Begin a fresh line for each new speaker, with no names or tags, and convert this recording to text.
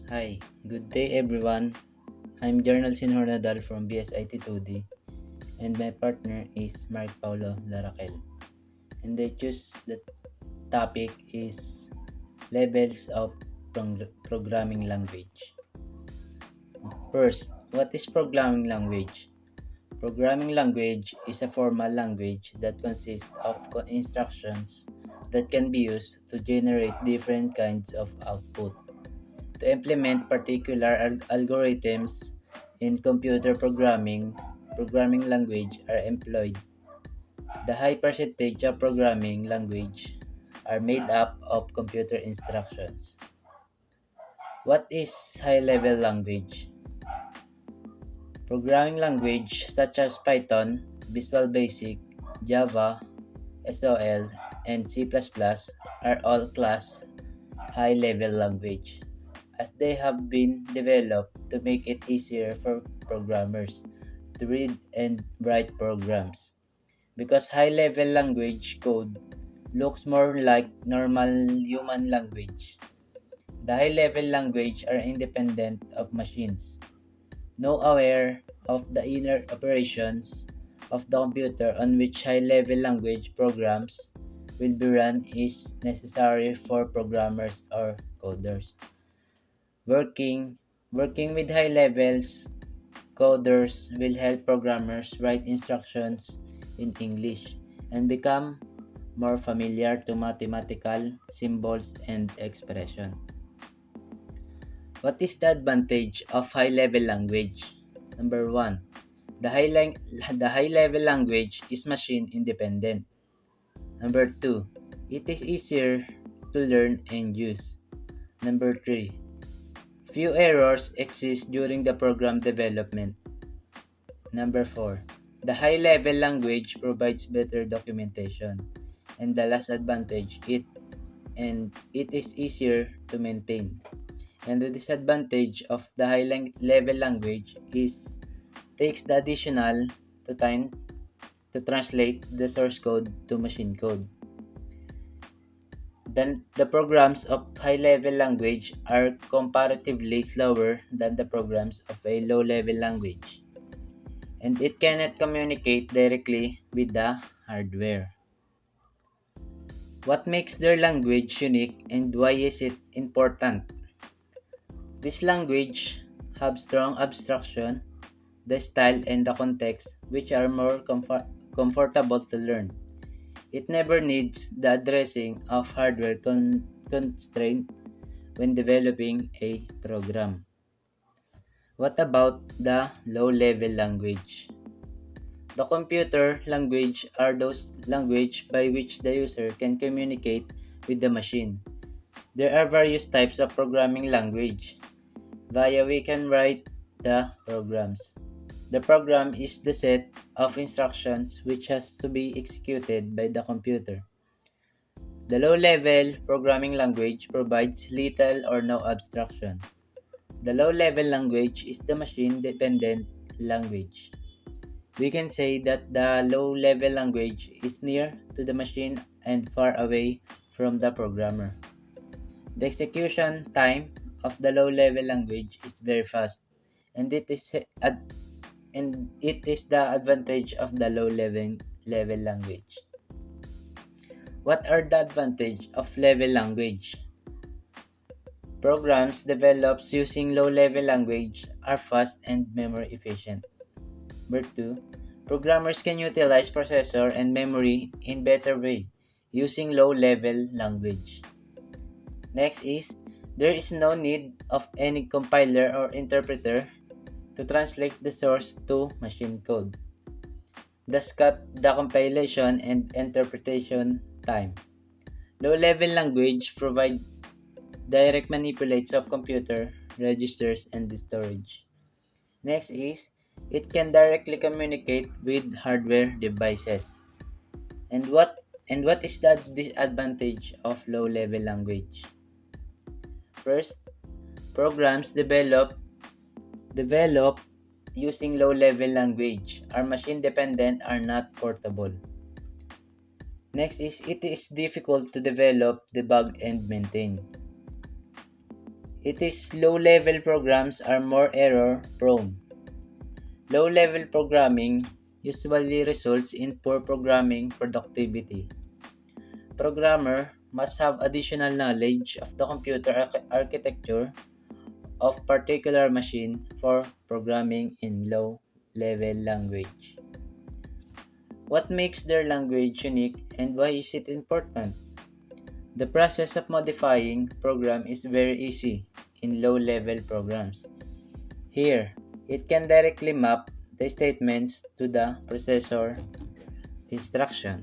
Hi, good day everyone. I'm Jarnal Sin Jornadal from BSIT 2D and my partner is Mark Paulo Laraquel. And I choose the topic is levels of programming language. First, what is programming language? Programming language is a formal language that consists of instructions that can be used to generate different kinds of output. To implement particular algorithms in computer programming language are employed. The high percentage of programming language are made up of computer instructions. What is high-level language? Programming language such as Python, Visual Basic, Java, SOL, and C++ are all class high-level language, as they have been developed to make it easier for programmers to read and write programs. Because high-level language code looks more like normal human language, the high-level language are independent of machines, no aware of the inner operations of the computer on which high-level language programs will be run is necessary for programmers or coders. Working Working with high levels coders will help programmers write instructions in English and become more familiar to mathematical symbols and expression. What is the advantage of high-level language? Number 1. The high-level language is machine independent. Number 2. It is easier to learn and use. Number 3. Few errors exist during the program development. Number 4. The high-level language provides better documentation. And the last advantage, it is easier to maintain. And the disadvantage of the high-level language is takes the additional to time to translate the source code to machine code. Then the programs of high-level language are comparatively slower than the programs of a low-level language, and it cannot communicate directly with the hardware. What makes their language unique and why is it important? This language have strong abstraction, the style and the context which are more comfortable to learn. It never needs the addressing of hardware constraint when developing a program. What about the low-level language? The computer language are those language by which the user can communicate with the machine. There are various types of programming language. Via we can write the programs. The program is the set of instructions which has to be executed by the computer. The low-level programming language provides little or no abstraction. The low-level language is the machine-dependent language. We can say that the low-level language is near to the machine and far away from the programmer. The execution time of the low-level language is very fast, and it is the advantage of the low level language. What are the advantage of level language? Programs developed using low-level language are fast and memory efficient. Number 2. Programmers can utilize processor and memory in better way using low-level language. Next is, there is no need of any compiler or interpreter to translate the source to machine code. Thus cut the compilation and interpretation time. Low-level language provide direct manipulates of computer registers and the storage. Next is, it can directly communicate with hardware devices. And what is the disadvantage of low-level language? First, programs develop using low-level language are machine dependent are not portable. Next is it is difficult to develop, debug, and maintain. It is low-level programs are more error-prone. Low-level programming usually results in poor programming productivity. Programmer must have additional knowledge of the computer architecture of particular machine for programming in low-level language. What makes their language unique and why is it important? The process of modifying program is very easy in low-level programs. Here, it can directly map the statements to the processor instruction.